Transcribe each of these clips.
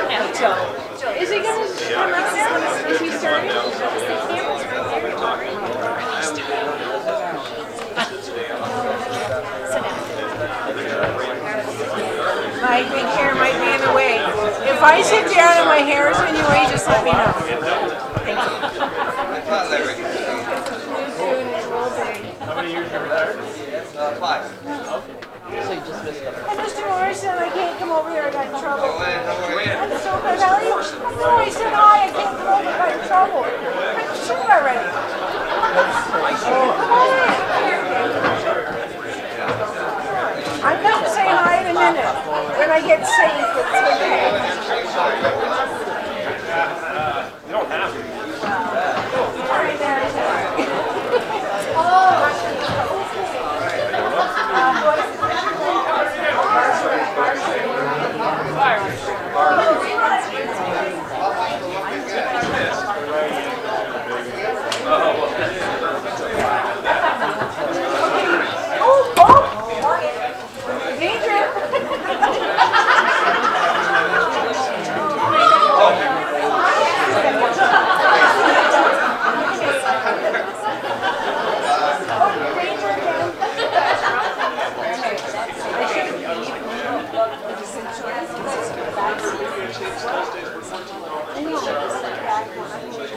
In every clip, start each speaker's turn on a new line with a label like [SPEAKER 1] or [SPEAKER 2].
[SPEAKER 1] So, is he going to come up there? Is he starting? My big hair might be in the way. If I sit down and my hair is in your way, just let me know. Thank you.
[SPEAKER 2] How many years have you retired?
[SPEAKER 3] 5.
[SPEAKER 2] So you just missed it.
[SPEAKER 1] And Mr. Morrison, I can't come over here, I got in trouble. I'm so good, how are you? No, I said hi, I can't come over, I got in trouble. I'm shit already. Come on in. I'm going to say hi in a minute. When I get safe, it's okay.
[SPEAKER 2] You don't have to.
[SPEAKER 1] Right there.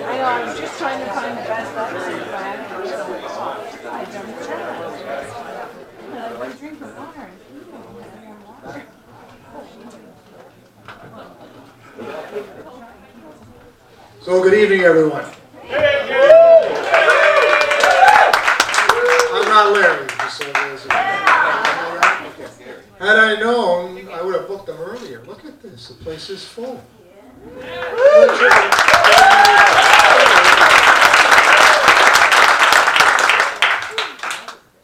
[SPEAKER 1] I know, I'm just trying to find the best episode plan. I jumped around. I want to drink the water.
[SPEAKER 4] So good evening, everyone. I'm not Larry, just so there's a... Had I known, I would have booked them earlier. Look at this, the place is full.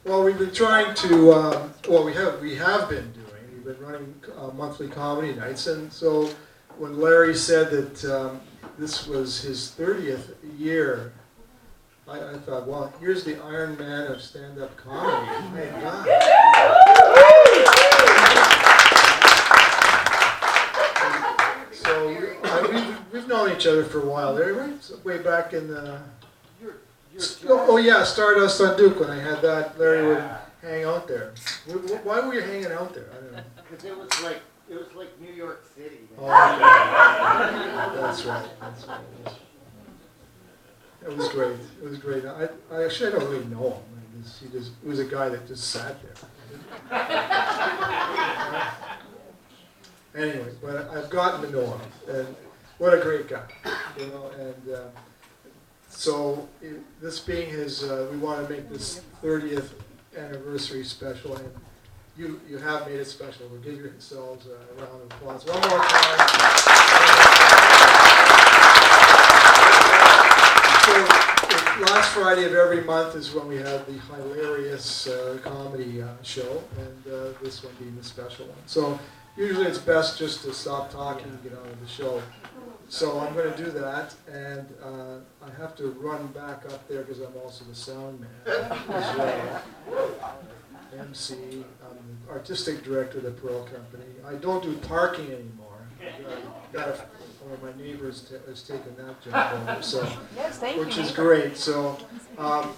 [SPEAKER 4] Well, we've been trying to, we have been doing, we've been running monthly comedy nights, and so when Larry said that this was his 30th year, I thought, well, here's the Iron Man of stand-up comedy. My God. So we've known each other for a while, Larry, right? So way back in the... Oh yeah, Stardust on Duke, when I had that, Larry would hang out there. Why were you hanging out there? I don't know.
[SPEAKER 5] Because it was like New York City.
[SPEAKER 4] Oh, okay. That's right. It was great. It was great. I actually don't really know him. He was a guy that just sat there. Anyway, but I've gotten to know him, and what a great guy, you know. And so this being his, we want to make this 30th anniversary special, and you have made it special. We'll give yourselves a round of applause one more time. So last Friday of every month is when we have the hilarious comedy show, and this one being the special one. So usually it's best just to stop talking and get on with the show. So I'm going to do that, and I have to run back up there because I'm also the sound man as well. MC, I'm the artistic director of the Pearl Company. I don't do parking anymore. One of my neighbors has taken that job over, so,
[SPEAKER 1] Yes, thank
[SPEAKER 4] which
[SPEAKER 1] you.
[SPEAKER 4] is great. So I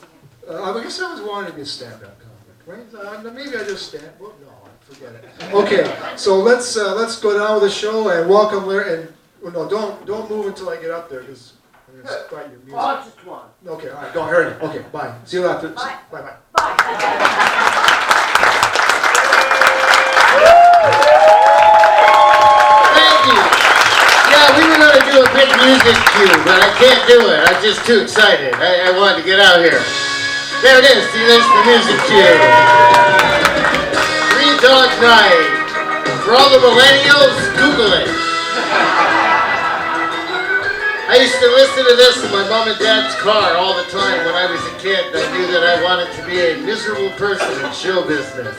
[SPEAKER 4] guess I was wanting to be a stand-up comic, right? Maybe I just stand. Well, no, forget it. Okay, so let's go down with the show and welcome Larry. And no, don't move until I get up there because I'm going to start your music.
[SPEAKER 5] Oh, just one.
[SPEAKER 4] Okay, all right, go ahead. Okay, bye. See you later. Bye. Bye.
[SPEAKER 5] Thank you. Yeah, we were going to do a big music cue, but I can't do it. I'm just too excited. I wanted to get out here. There it is. See, there's the music cue. Three Dog Night. For all the millennials, Google it. I used to listen to this in my mom and dad's car all the time when I was a kid. I knew that I wanted to be a miserable person in show business.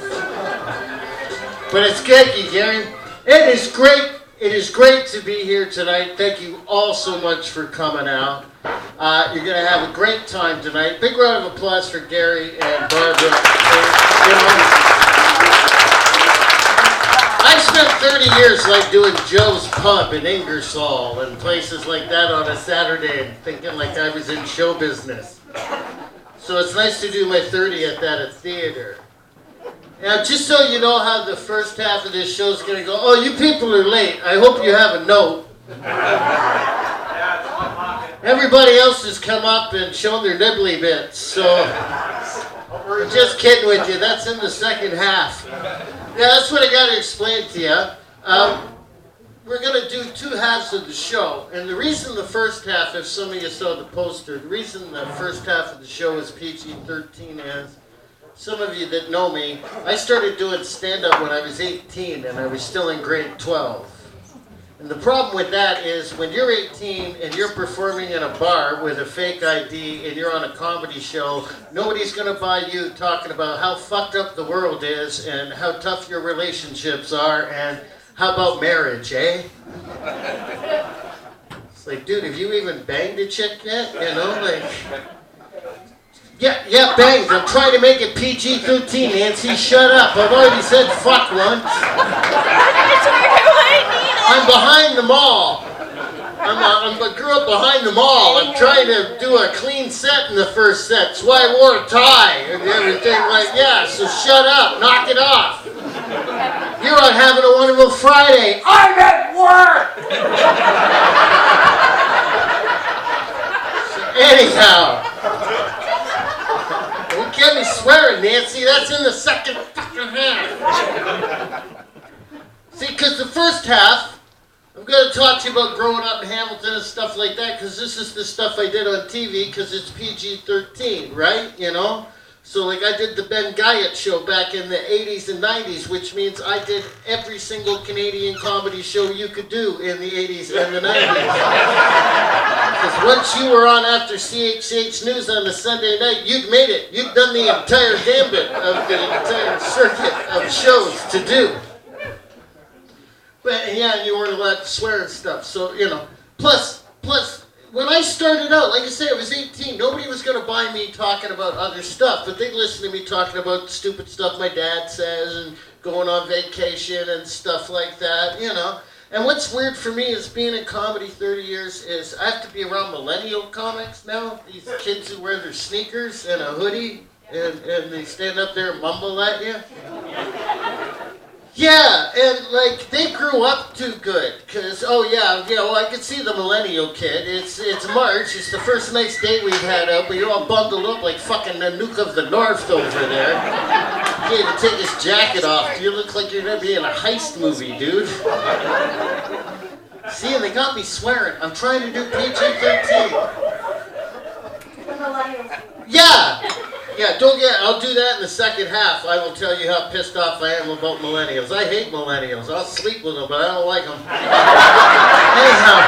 [SPEAKER 5] But it's geeky, Gary. It is great. It is great to be here tonight. Thank you all so much for coming out. You're going to have a great time tonight. Big round of applause for Gary and Barbara. I spent 30 years like doing Joe's Pub in Ingersoll and places like that on a Saturday and thinking like I was in show business. So it's nice to do my 30th at a theater. Now, just so you know how the first half of this show is going to go, oh, you people are late. I hope you have a note. Everybody else has come up and shown their nibbly bits, so I'm just kidding with you. That's in the second half. Yeah, that's what I got to explain to you. We're going to do two halves of the show, and the reason the first half, if some of you saw the poster, the reason the first half of the show is PG-13 is, some of you that know me, I started doing stand-up when I was 18 and I was still in grade 12. And the problem with that is when you're 18 and you're performing in a bar with a fake ID and you're on a comedy show, nobody's going to buy you talking about how fucked up the world is and how tough your relationships are and how about marriage, eh? It's like, dude, have you even banged a chick yet? You know, like... Yeah, banged. I'm trying to make it PG-13, Nancy. Shut up. I've already said fuck once. I'm behind the mall. I grew up behind the mall. I'm trying to do a clean set in the first set. That's why I wore a tie and everything like, yeah, so shut up. Knock it off. You're on having a wonderful Friday. I'm at work! So anyhow... Don't get me swearing, Nancy. That's in the second fucking half. See, because the first half, I'm going to talk to you about growing up in Hamilton and stuff like that, because this is the stuff I did on TV, because it's PG-13, right? You know? So, like, I did the Ben Guyot show back in the 80s and 90s, which means I did every single Canadian comedy show you could do in the 80s and the 90s. Because once you were on after CHH News on a Sunday night, you'd made it. You'd done the entire gambit of the entire circuit of shows to do. But, yeah, you weren't allowed to swear and stuff, so, you know. Plus, when I started out, like I say, I was 18. Nobody was going to buy me talking about other stuff, but they'd listen to me talking about stupid stuff my dad says and going on vacation and stuff like that, you know. And what's weird for me is being in comedy 30 years is I have to be around millennial comics now. These kids who wear their sneakers and a hoodie and they stand up there and mumble at you. Yeah, and like they grew up too good, cause well I could see the millennial kid. It's March. It's the first nice day we've had out, but you're all bundled up like fucking the Nuke of the North over there. He had to take his jacket off. You look like you're gonna be in a heist movie, dude. See, and they got me swearing. I'm trying to do PG-13. Yeah. Yeah, I'll do that in the second half. I will tell you how pissed off I am about millennials. I hate millennials. I'll sleep with them, but I don't like them. Anyhow,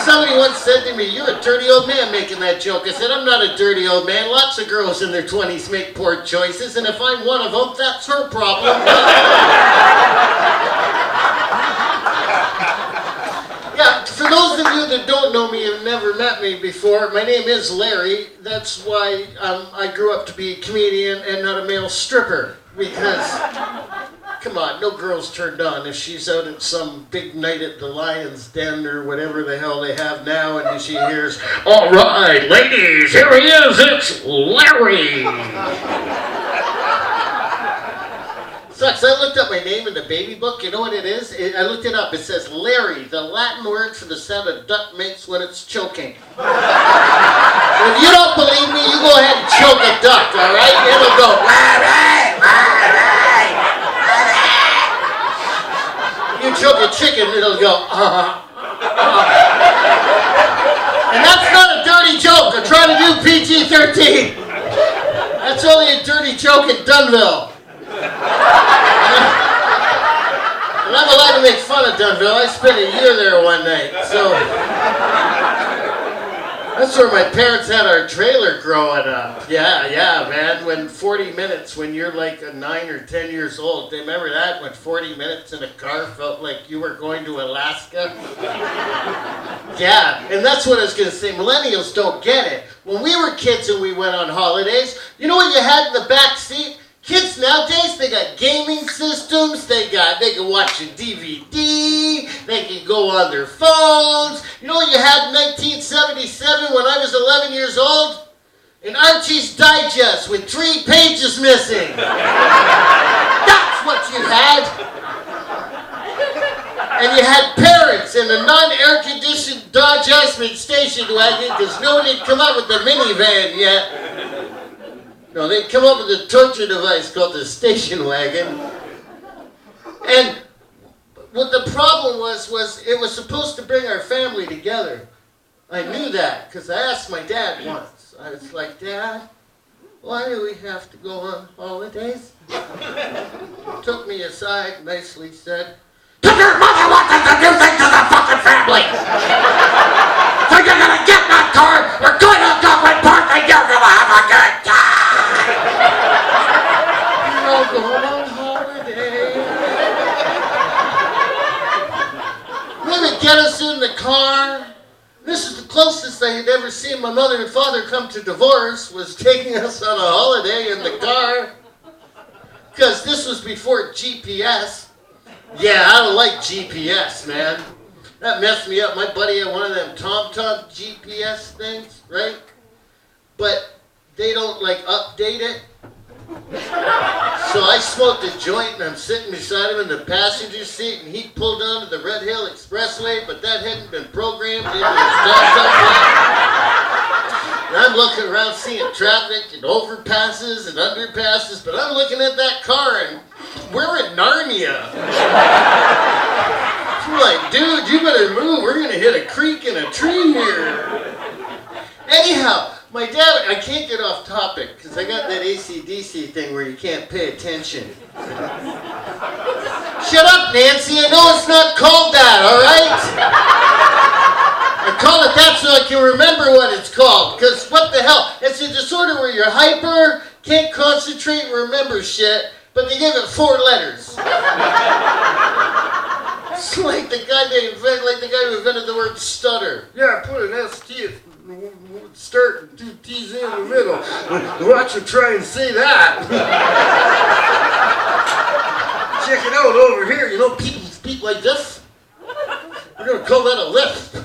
[SPEAKER 5] somebody once said to me, you're a dirty old man making that joke. I said, I'm not a dirty old man. Lots of girls in their 20s make poor choices, and if I'm one of them, that's her problem. Yeah, for those of you that don't know me and never met me before, my name is Larry. That's why I grew up to be a comedian and not a male stripper. Because, come on, no girl's turned on if she's out at some big night at the Lion's Den or whatever the hell they have now and she hears, all right, ladies, here he is, it's Larry. Sucks. I looked up my name in the baby book. You know what it is? I looked it up. It says Larry, the Latin word for the sound a duck makes when it's choking. If you don't believe me, you go ahead and choke a duck, all right? It'll go, Larry, Larry, Larry. You choke a chicken, it'll go, And that's not a dirty joke. I'm trying to do PG-13. That's only a dirty joke in Dunville. And I'm allowed to make fun of Dunville. I spent a year there one night, so that's where my parents had our trailer growing up. Yeah, man. When 40 minutes, when you're like 9 or 10 years old, they remember that? When 40 minutes in a car felt like you were going to Alaska? Yeah, and that's what I was going to say. Millennials don't get it. When we were kids and we went on holidays, you know what you had in the back seat? Kids nowadays, they got gaming systems, they can watch a DVD, they can go on their phones. You know what you had in 1977 when I was 11 years old? An Archie's Digest with 3 pages missing. That's what you had. And you had parents in a non-air-conditioned Dodge Esmond station wagon because nobody had come up with the minivan yet. No, they'd come up with a torture device called the station wagon. And what the problem was it was supposed to bring our family together. I knew that because I asked my dad once. I was like, Dad, why do we have to go on holidays? He took me aside, nicely said, "Because your mother wants us to do things as a fucking family! So you're gonna get in that car, we're going to go and park, and you're gonna have a good time! You're all going on holiday." They would get us in the car. This is the closest I had ever seen my mother and father come to divorce, was taking us on a holiday in the car. Because this was before GPS. Yeah, I don't like GPS, man. That messed me up. My buddy had one of them TomTom GPS things, right? But they don't, like, update it. So I smoked a joint and I'm sitting beside him in the passenger seat and he pulled onto the Red Hill Expressway, but that hadn't been programmed into his TomTom yet. And I'm looking around seeing traffic and overpasses and underpasses, but I'm looking at that car and we're in Narnia. I'm like, dude, you better move. We're going to hit a creek and a tree here. Anyhow, my dad, I can't get off topic because I got that AC/DC thing where you can't pay attention. Shut up, Nancy. I know it's not called that, all right? I call it that so I can remember what it's called. Because what the hell? It's a disorder where you're hyper, can't concentrate and remember shit, but they give it 4 letters. It's like the guy who invented the word stutter. Yeah, put an ST start and 2 T's in the middle. Watch him try and say that. Check it out over here. You know, people speak like this. We're going to call that a lisp.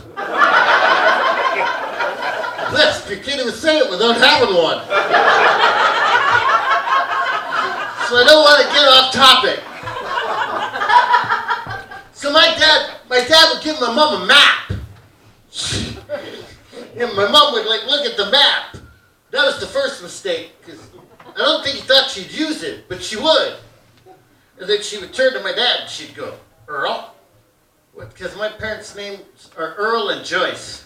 [SPEAKER 5] Lisp, you can't even say it without having one. So I don't want to get off topic. So my dad would give my mom a map. And my mom would look at the map. That was the first mistake, because I don't think he thought she'd use it, but she would. And then she would turn to my dad and she'd go, "Earl?" Because my parents' names are Earl and Joyce.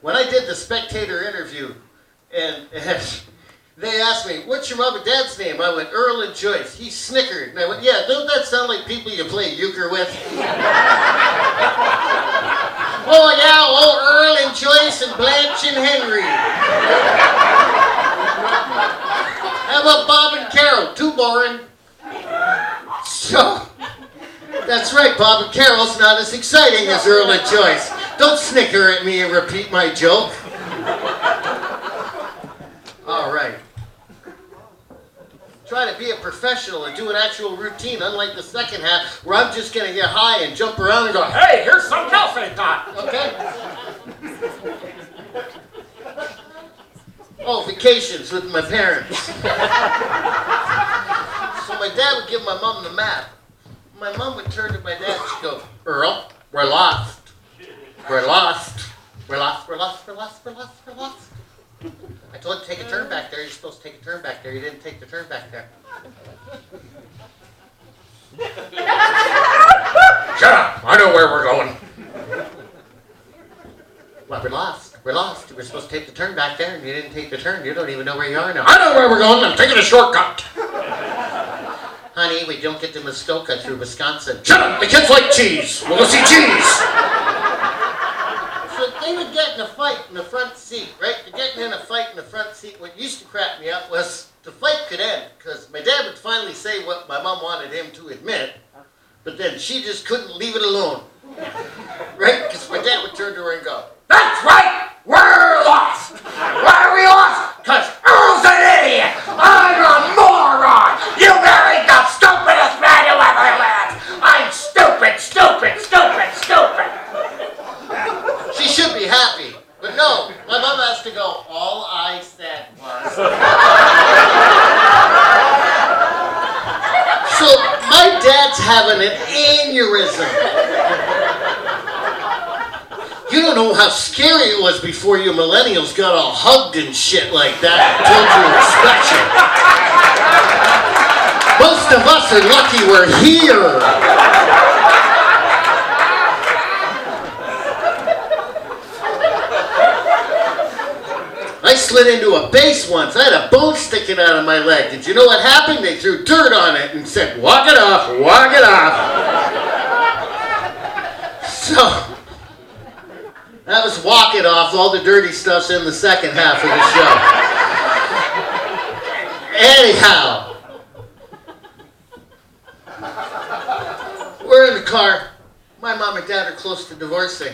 [SPEAKER 5] When I did the Spectator interview, and they asked me, "What's your mom and dad's name?" I went, "Earl and Joyce." He snickered, and I went, "Yeah, don't that sound like people you play euchre with?" "Oh yeah, Earl and Joyce and Blanche and Henry." "How about Bob and Carol?" "Too boring." So, that's right, Bob and Carol's not as exciting as Earl and Joyce. Don't snicker at me and repeat my joke. All right. Try to be a professional and do an actual routine, unlike the second half, where I'm just going to get high and jump around and go, "Hey, here's something else I thought." Okay? Oh, vacations with my parents. So my dad would give my mom the map. My mom would turn to my dad and she'd go, "Earl, we're lost. We're lost. We're lost, we're lost, we're lost, we're lost, we're lost. I told you to take a turn back there. You're supposed to take a turn back there. You didn't take the turn back there." "Shut up. I know where we're going." "Well, we're lost. We're lost. You were supposed to take the turn back there, and you didn't take the turn. You don't even know where you are now." "I know where we're going. I'm taking a shortcut." "Honey, we don't get to Muskoka through Wisconsin." "Shut up. The kids like cheese. We'll go see cheese." So they would get in a fight in the front seat, right? They're getting in a fight in the front seat. What used to crack me up was the fight could end, because my dad would finally say what my mom wanted him to admit, but then she just couldn't leave it alone. Right? Because my dad would turn to her and go, "That's right! We're lost! Why are we lost? Because Earl's an idiot! I'm a moron! having an aneurysm. You don't know how scary it was before you millennials got all hugged and shit like that and told you were special. Most of us are lucky we're here. I slid into a base once. I had a bone sticking out of my leg. Did you know what happened? They threw dirt on it and said, walk it off, walk it off. So, that was walk it off. All the dirty stuff's in the second half of the show. Anyhow, we're in the car. My mom and dad are close to divorcing.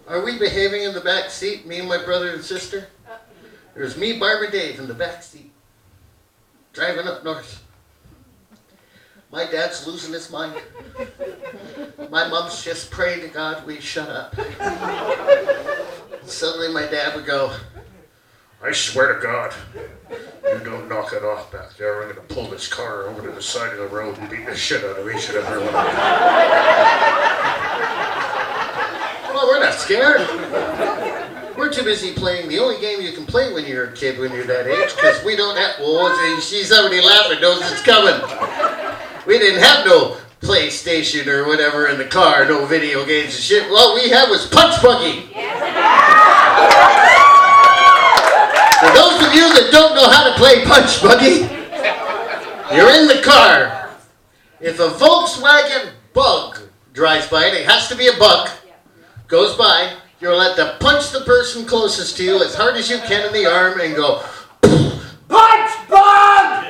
[SPEAKER 5] Are we behaving in the back seat, me and my brother and sister? There's me, Barb, and Dave in the back seat, driving up north. My dad's losing his mind. My mom's just praying to God we shut up. Suddenly my dad would go, I swear to God, you don't knock it off back there. I'm going to pull this car over to the side of the road and beat the shit out of each and every one of you. Well, we're not scared. We're too busy playing the only game you can play when you're a kid when you're that age, because we don't have, well, she's already laughing, knows it's coming. We didn't have no PlayStation or whatever in the car, no video games and shit. All we had was Punch Buggy. For those of you that don't know how to play Punch Buggy, you're in the car. If a Volkswagen Bug drives by, and it has to be a bug, goes by, you're allowed to punch the person closest to you as hard as you can in the arm and go, Punch Bug!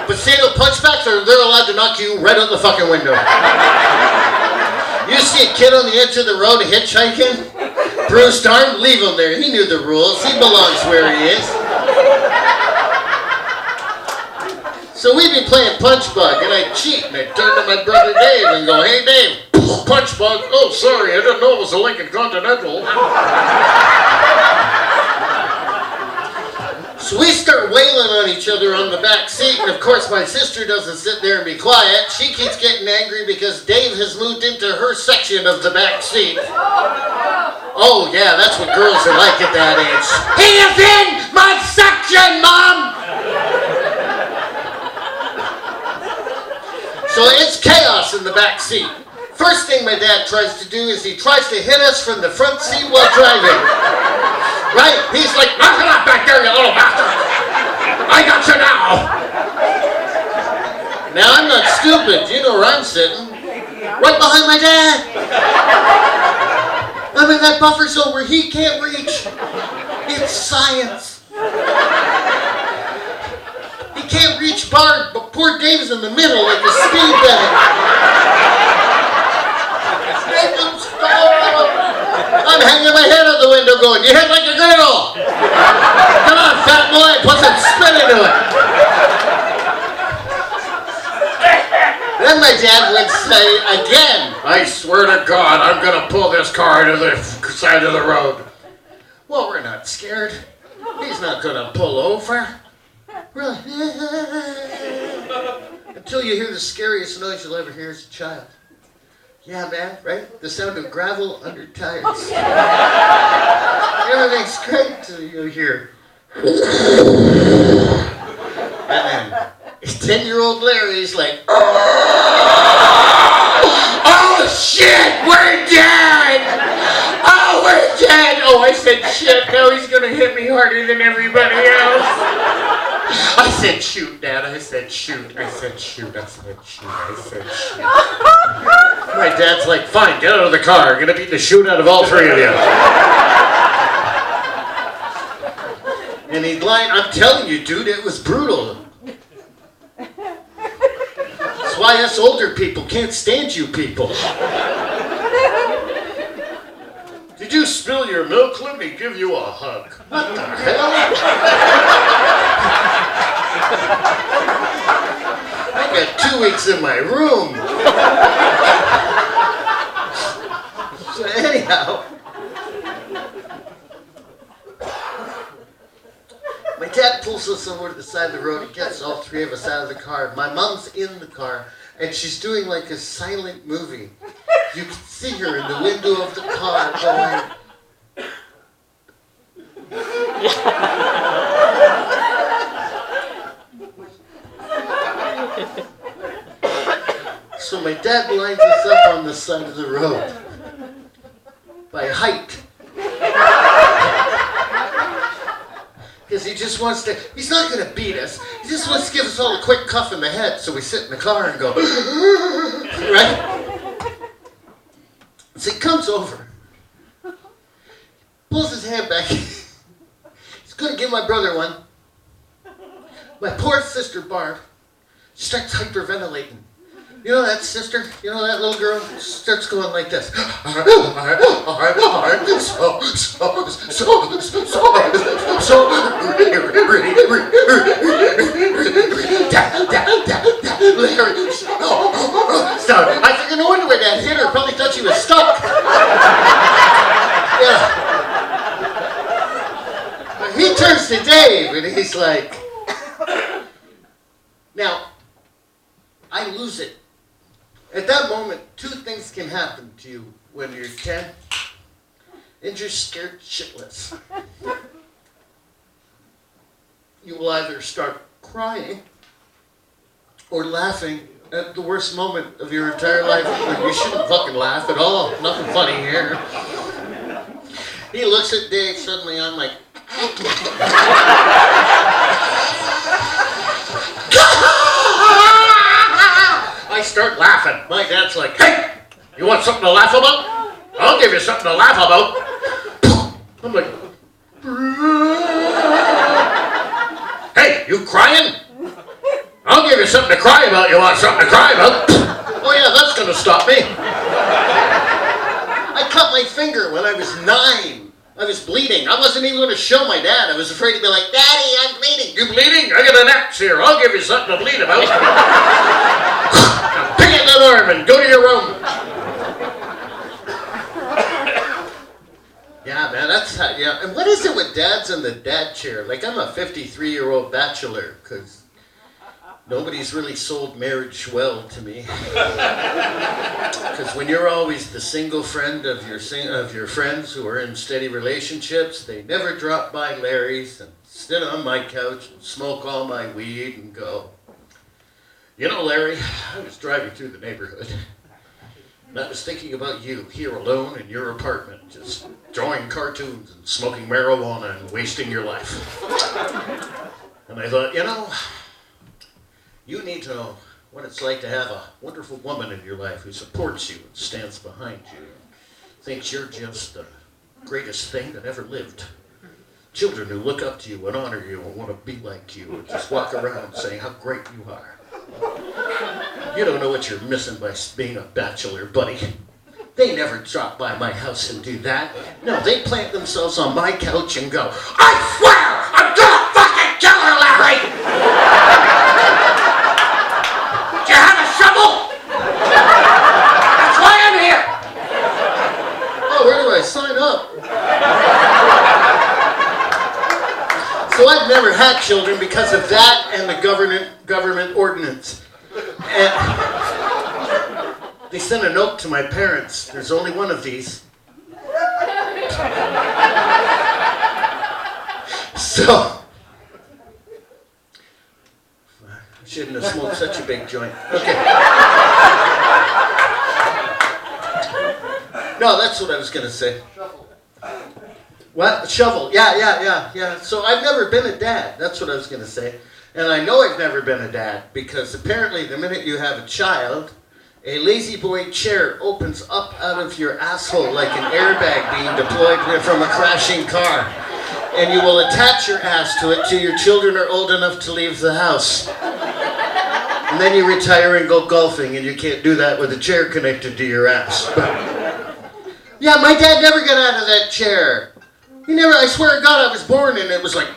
[SPEAKER 5] But say no punchbacks or they're allowed to knock you right out the fucking window. You see a kid on the edge of the road hitchhiking, bruised arm, leave him there. He knew the rules. He belongs where he is. So we've been playing Punch Bug, and I cheat, and I turn to my brother Dave and go, hey Dave, Punch Bug. Oh, sorry, I didn't know it was a Lincoln Continental. So we start wailing on each other on the back seat, and of course my sister doesn't sit there and be quiet. She keeps getting angry because Dave has moved into her section of the back seat. Oh yeah, that's what girls are like at that age. He is in my section, Mom! So it's chaos in the back seat. First thing my dad tries to do is he tries to hit us from the front seat while driving. Right? He's like, knock it off back there, you little bastard! I got you now! Now I'm not stupid. You know where I'm sitting. Right behind my dad. I'm in that buffer zone where he can't reach. It's science. He can't reach Barb, but poor Dave's in the middle like a speed bag. I'm hanging my head out the window going, you hit like a girl! Come on, fat boy, put some spin into it! Then my dad would say again, I swear to God, I'm gonna pull this car to the side of the road. Well, we're not scared. He's not gonna pull over. Really? Until you hear the scariest noise you'll ever hear as a child. Yeah, man, right? The sound of gravel under tires. Everything's great till you hear. And then 10-year-old Larry's like, oh shit, we're dead! Oh, we're dead! Oh, I said shit, now he's gonna hit me harder than everybody else. I said shoot, Dad, I said shoot, I said shoot, I said shoot, I said shoot. My dad's like, fine, get out of the car. I'm going to beat the shit out of all three of you. And he'd lie, I'm telling you, dude, it was brutal. That's why us older people can't stand you people. Did you spill your milk? Let me give you a hug. What the hell? I got 2 weeks in my room. So anyhow, my dad Dad pulls us over to the side of the road. He gets all three of us out of the car. My mom's in the car, and she's doing like a silent movie. You can see her in the window of the car going... So my dad lines us up on the side of the road by height. Because he just wants to, he's not going to beat us. He just wants to give us all a quick cuff in the head. So we sit in the car and go, right? So he comes over, pulls his hand back. He's going to give my brother one. My poor sister Barb starts hyperventilating. You know that sister? You know that little girl? Starts going like this. Larry, stop. I think no wonder where Dad hit her. Probably thought she was stuck. Yeah. He turns to Dave and he's like, now, I lose it. At that moment, two things can happen to you when you're 10, and you're scared shitless. You will either start crying or laughing at the worst moment of your entire life. You shouldn't fucking laugh at all. Nothing funny here. He looks at Dave suddenly. I'm like... I start laughing. My dad's like, hey, you want something to laugh about? I'll give you something to laugh about. I'm like, hey, you crying? I'll give you something to cry about. You want something to cry about? Oh yeah, that's going to stop me. I cut my finger when I was 9. I was bleeding. I wasn't even going to show my dad. I was afraid to be like, Daddy, I'm bleeding. You bleeding? I got an axe here. I'll give you something to bleed about. Pick up that arm and go to your room. Yeah, man, that's how, yeah. And what is it with dads in the dad chair? Like, I'm a 53-year-old bachelor, because nobody's really sold marriage well to me. Because when you're always the single friend of your friends who are in steady relationships, they never drop by Larry's and sit on my couch and smoke all my weed and go, you know, Larry, I was driving through the neighborhood and I was thinking about you here alone in your apartment, just drawing cartoons and smoking marijuana and wasting your life. And I thought, you know, you need to know what it's like to have a wonderful woman in your life who supports you and stands behind you and thinks you're just the greatest thing that ever lived. Children who look up to you and honor you and want to be like you and just walk around saying how great you are. You don't know what you're missing by being a bachelor, buddy. They never drop by my house and do that. No, they plant themselves on my couch and go, I swear I'm gonna fucking kill her, Larry! Do you have a shovel? That's why I'm here! Oh, where do I sign up? So I've never had children because of that and the government ordinance. And they sent a note to my parents. There's only one of these. So, I shouldn't have smoked such a big joint. Okay. No, that's what I was going to say. What? Shovel. Yeah. So I've never been a dad. That's what I was going to say. And I know I've never been a dad because apparently the minute you have a child, a lazy boy chair opens up out of your asshole like an airbag being deployed from a crashing car. And you will attach your ass to it till your children are old enough to leave the house. And then you retire and go golfing, and you can't do that with a chair connected to your ass. But, yeah, my dad never got out of that chair. He never, I swear to God, I was born and it was like...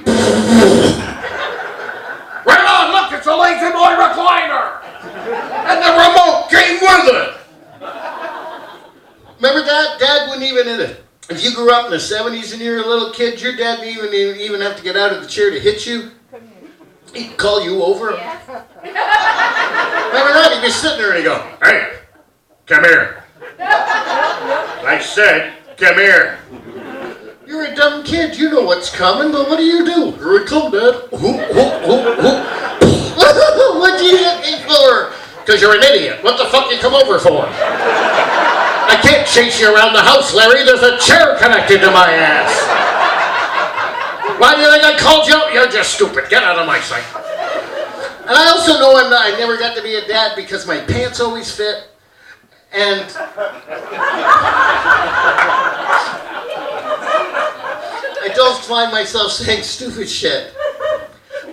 [SPEAKER 5] Right on, look, it's a lazy boy recliner! And the remote came with it! Remember that? Dad wasn't even in it. If you grew up in the 70s and you're a little kid, your dad didn't even have to get out of the chair to hit you. He'd call you over.
[SPEAKER 1] Yeah.
[SPEAKER 5] Remember that? He'd be sitting there and he'd go, "Hey, come here." I said, "Come here." You're a dumb kid. You know what's coming, but what do? Here I come, Dad. What'd you hit me for? Because you're an idiot. What the fuck you come over for? I can't chase you around the house, Larry. There's a chair connected to my ass. Why do you think I called you? You're just stupid. Get out of my sight. And I also know I never got to be a dad because my pants always fit. And I don't find myself saying stupid shit.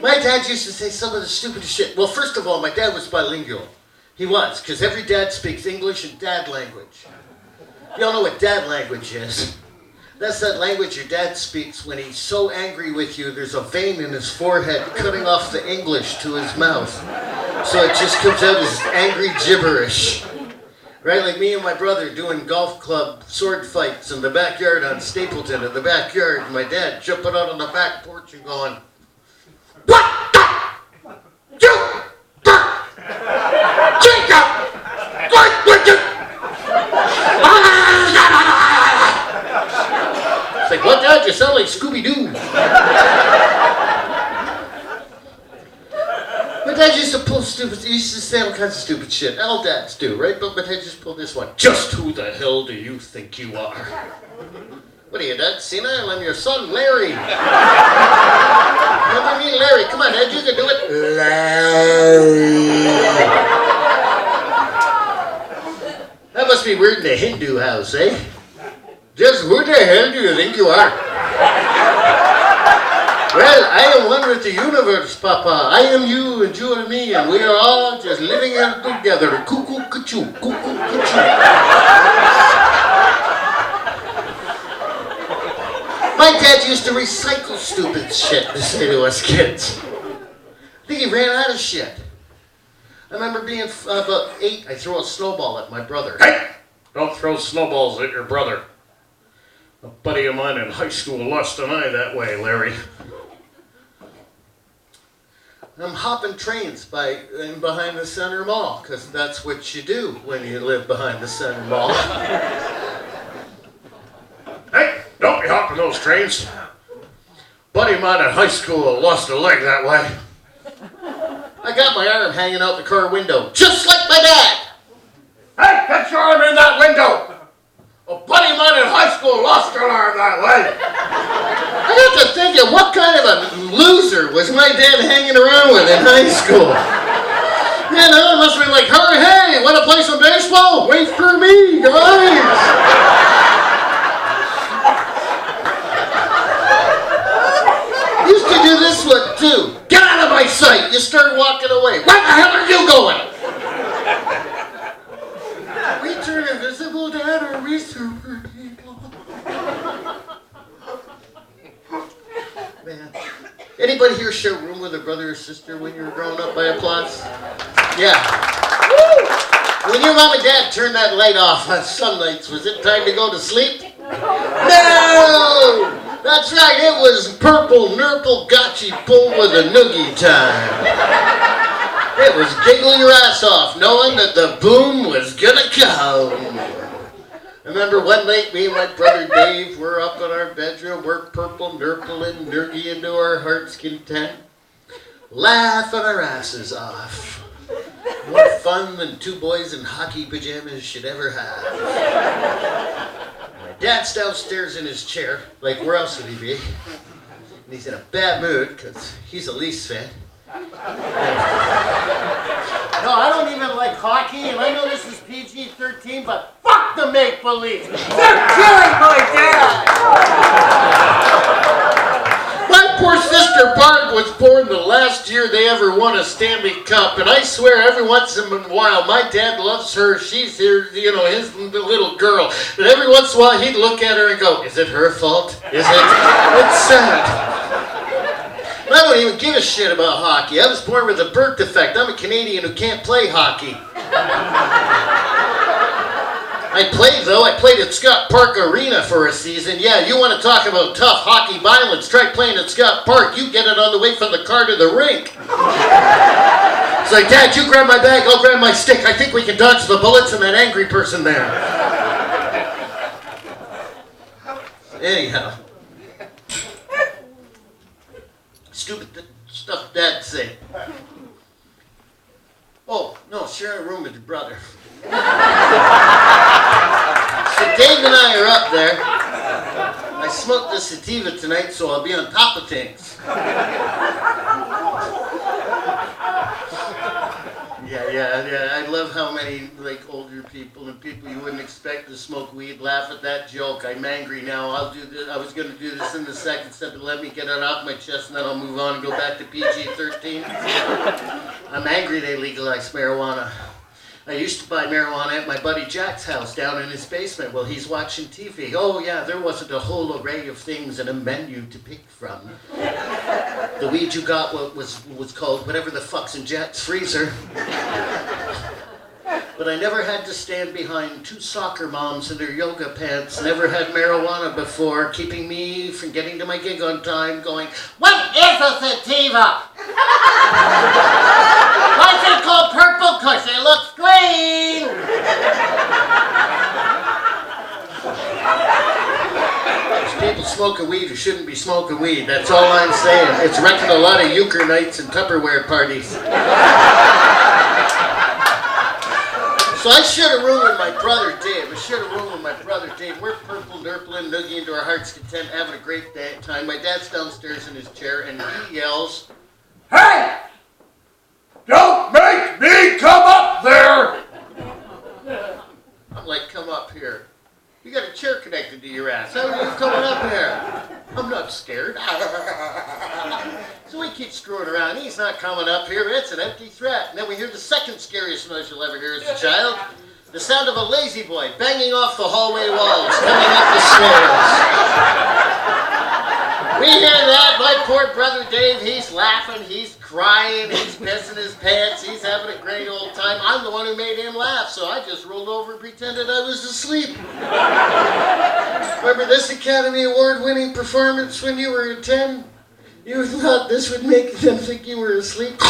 [SPEAKER 5] My dad used to say some of the stupidest shit. Well, first of all, my dad was bilingual. He was, because every dad speaks English and dad language. You all know what dad language is. That's that language your dad speaks when he's so angry with you, there's a vein in his forehead cutting off the English to his mouth. So it just comes out as angry gibberish. Right, like me and my brother doing golf club sword fights in the backyard on Stapleton in the backyard. And my dad jumping out on the back porch and going, "What the? Jacob! What would you?" It's like, "What, Dad? You sound like Scooby-Doo." My dad used to pull stupid, he used to say all kinds of stupid shit. All dads do, right? But my dad just pulled this one. "Just who the hell do you think you are?" "What are you, Dad? Senile? I'm your son, Larry." "Remember me, Larry? Come on, Dad, you can do it." Larry. That must be weird in a Hindu house, eh? "Just who the hell do you think you are?" "Well, I am one with the universe, Papa. I am you and you are me, and we are all just living here together. Cuckoo, cuckoo, cuckoo, cuckoo." My dad used to recycle stupid shit to say to us kids. I think he ran out of shit. I remember being about 8, I throw a snowball at my brother. "Hey, don't throw snowballs at your brother. A buddy of mine in high school lost an eye that way, Larry." I'm hopping trains behind the Center Mall, because that's what you do when you live behind the Center Mall. "Hey, don't be hopping those trains. Buddy of mine in high school lost a leg that way." I got my arm hanging out the car window, just like my dad. "Hey, get your arm in that window. A buddy of mine in high school lost an arm that way." I got to thinking, what kind of a loser was my dad hanging around with in high school? You know, it must be like, "Hey, want to play some baseball? Wait for me, guys." Used to do this one too. "Get out of my sight." You start walking away. "Where the hell are you going?" "We turn invisible, Dad, or we super people?" Man. Anybody here share a room with a brother or sister when you were growing up by applause? Yeah. Woo! When your mom and dad turned that light off on some nights, was it time to go to sleep? No! That's right, it was purple nurple gotchi pull with a noogie time. It was giggle your ass off, knowing that the boom was gonna come. I remember one night, me and my brother Dave were up in our bedroom, we're purple nurpling nergy into our heart's content, laughing our asses off. More fun than two boys in hockey pajamas should ever have. My dad's downstairs in his chair, like where else would he be? And he's in a bad mood, because he's a Leafs fan. No, I don't even like hockey, and I know this is PG-13, but fuck the make-believe. They're killing my dad! My poor sister Barb was born the last year they ever won a Stanley Cup, and I swear every once in a while, my dad loves her, she's here, you know, his little girl, but every once in a while he'd look at her and go, "Is it her fault? Is it?" It's sad. I don't even give a shit about hockey. I was born with a birth defect. I'm a Canadian who can't play hockey. I played at Scott Park Arena for a season. Yeah, you want to talk about tough hockey violence? Try playing at Scott Park. You get it on the way from the car to the rink. It's like, Dad, you grab my bag, I'll grab my stick. I think we can dodge the bullets and that angry person there. Anyhow. Stupid stuff Dad say. Oh, no, sharing a room with your brother. So Dave and I are up there. I smoked the sativa tonight, so I'll be on top of things. Yeah. I love how many older people and people you wouldn't expect to smoke weed laugh at that joke. I'm angry now. I'll do this. I was going to do this in the second step, but let me get it off my chest, and then I'll move on and go back to PG-13. I'm angry they legalized marijuana. I used to buy marijuana at my buddy Jack's house down in his basement while he's watching TV. Oh yeah, there wasn't a whole array of things in a menu to pick from. The weed you got was called whatever the fuck's in Jack's freezer. But I never had to stand behind two soccer moms in their yoga pants, never had marijuana before, keeping me from getting to my gig on time, going, "What is a sativa? Why is it called purple? 'Cause it looks green." There's people smoking weed who shouldn't be smoking weed. That's all I'm saying. It's wrecking a lot of euchre nights and Tupperware parties. So I shared a room with my brother Dave. We're purple, nurpling, noogieing to our heart's content, having a great time. My dad's downstairs in his chair, and he yells, "Hey! Don't make me come up there!" I'm like, "Come up here. You got a chair connected to your ass. How are you coming up here?" "I'm not scared." So we keep screwing around. He's not coming up here. It's an empty threat. And then we hear the second scariest noise you'll ever hear as a child. The sound of a lazy boy banging off the hallway walls, coming up the stairs. We hear that. My poor brother Dave, he's laughing, he's crying, he's pissing his pants, he's having a great old time. I'm the one who made him laugh, so I just rolled over and pretended I was asleep. Remember this Academy Award-winning performance when you were 10? You thought this would make them think you were asleep? I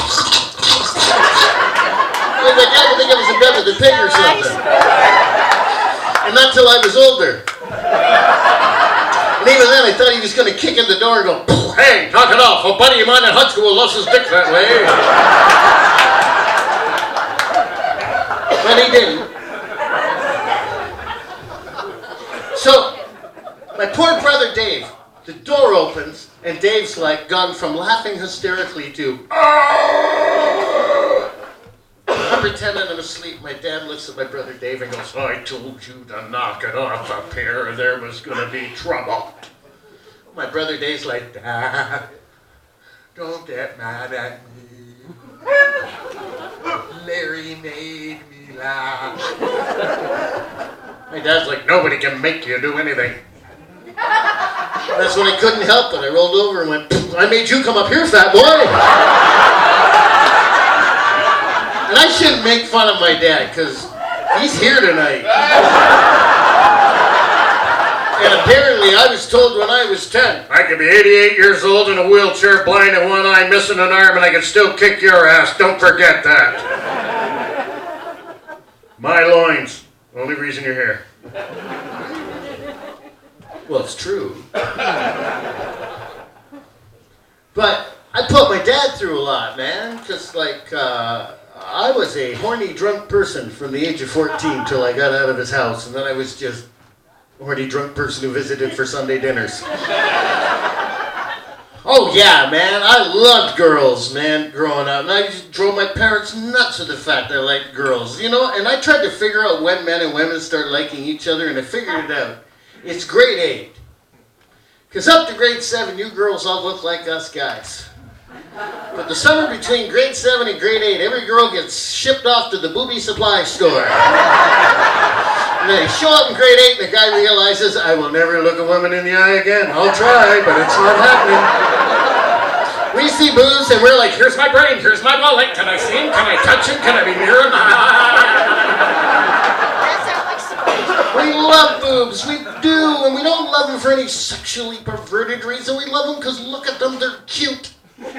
[SPEAKER 5] think I was in bed with a pig or something. And not till I was older. And even then I thought he was going to kick in the door and go, "Hey, knock it off. A buddy of mine at high school lost his dick that way." But he didn't. So, my poor brother Dave, the door opens, and Dave's like gone from laughing hysterically to, I'm pretending I'm asleep. My dad looks at my brother Dave and goes, "I told you to knock it off up here, or there was going to be trouble." My brother Dave's like, "Dad, don't get mad at me. Larry made me laugh." My dad's like, "Nobody can make you do anything." That's when I couldn't help it. I rolled over and went, "I made you come up here, fat boy." And I shouldn't make fun of my dad, because he's here tonight. And apparently I was told when I was 10, I could be 88 years old in a wheelchair, blind in one eye, missing an arm, and I could still kick your ass. Don't forget that. My loins. Only reason you're here. Well, it's true. But I put my dad through a lot, man, because I was a horny drunk person from the age of 14 till I got out of his house, and then I was just a horny drunk person who visited for Sunday dinners. Oh yeah, man, I loved girls, man, growing up, and I just drove my parents nuts with the fact that I liked girls, you know, and I tried to figure out when men and women start liking each other, and I figured it out. It's grade 8. Because up to grade 7, you girls all look like us guys. But the summer between grade 7 and grade 8, every girl gets shipped off to the booby supply store. And they show up in grade 8 and the guy realizes, I will never look a woman in the eye again. I'll try, but it's not happening. We see boobs and we're like, here's my brain, here's my wallet. Can I see him? Can I touch him? Can I be near him? We love boobs, we do, and we don't love them for any sexually perverted reason. We love them because look at them, they're cute. Boobs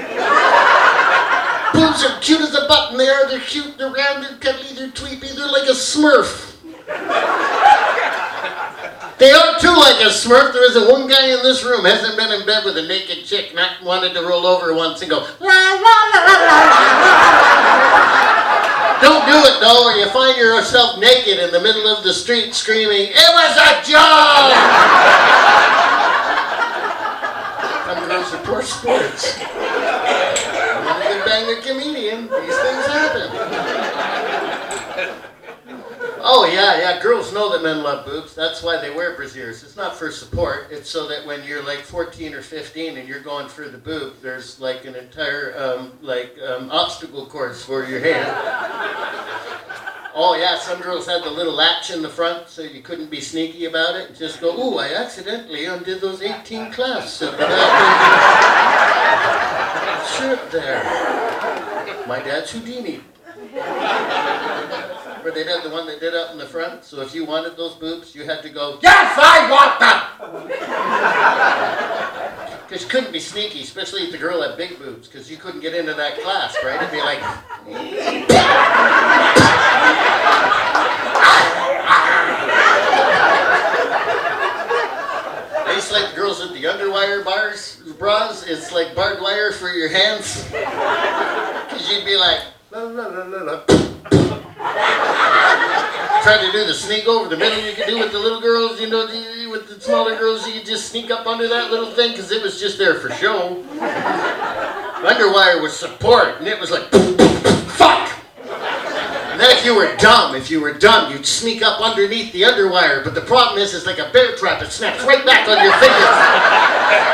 [SPEAKER 5] are cute as a button. They're cute, they're round, they're cuddly, they're tweepy, they're like a Smurf. They are too like a Smurf. There isn't one guy in this room hasn't been in bed with a naked chick, not wanted to roll over once and go, la la la la la la. Don't do it though, or you find yourself naked in the middle of the street screaming, "It was a joke!" Some girls are poor sports. When they bang a comedian, these things happen. Oh yeah, girls know that men love boobs. That's why they wear brasiers. It's not for support. It's so that when you're like 14 or 15 and you're going for the boob, there's like an entire obstacle course for your hand. Oh yeah, some girls had the little latch in the front so you couldn't be sneaky about it. And just go, ooh, I accidentally undid those 18 clasps at the back of the shirt there. My dad's Houdini. Where they had the one they did up in the front, so if you wanted those boobs, you had to go, "Yes, I want them!" Because you couldn't be sneaky, especially if the girl had big boobs, because you couldn't get into that class, right? It'd be like... It's like the girls with the underwire bras, it's like barbed wire for your hands. Because you'd be like... La, la, la, la, la. Try to do the sneak over the middle you could do with the little girls, you know, with the smaller girls, you could just sneak up under that little thing because it was just there for show. Underwire was support, and it was like, fuck! And then if you were dumb, you'd sneak up underneath the underwire, but the problem is, it's like a bear trap, it snaps right back on your fingers.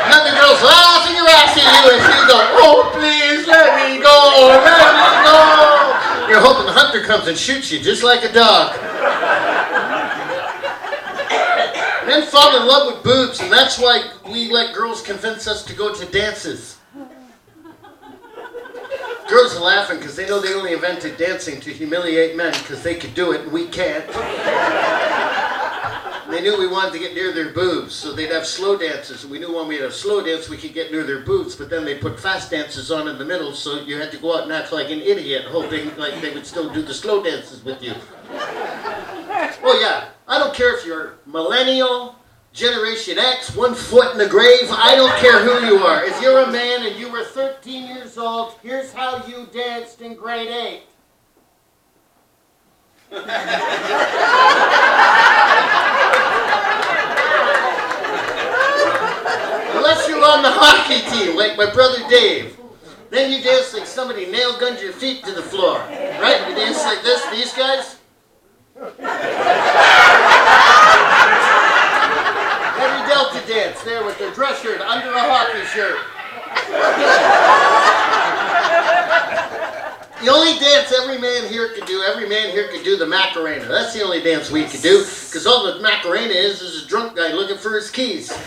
[SPEAKER 5] And then the girls laughing your ass at you if you go, "Oh, please, let me go, let me go." You're hoping the hunter comes and shoots you just like a dog. Men fall in love with boobs, and that's why we let girls convince us to go to dances. Girls are laughing because they know they only invented dancing to humiliate men because they could do it and we can't. They knew we wanted to get near their boobs, so they'd have slow dances. And we knew when we'd have slow dance, we could get near their boobs, but then they put fast dances on in the middle, so you had to go out and act like an idiot, hoping like they would still do the slow dances with you. Oh yeah, I don't care if you're millennial, Generation X, 1 foot in the grave, I don't care who you are. If you're a man and you were 13 years old, here's how you danced in grade 8. Unless you're on the hockey team, like my brother Dave. Then you dance like somebody nail gunned your feet to the floor. Right? You dance like this, these guys. Every Delta dance there with their dress shirt under a hockey shirt. The only dance every man here could do the Macarena. That's the only dance we could do, because all the Macarena is a drunk guy looking for his keys. It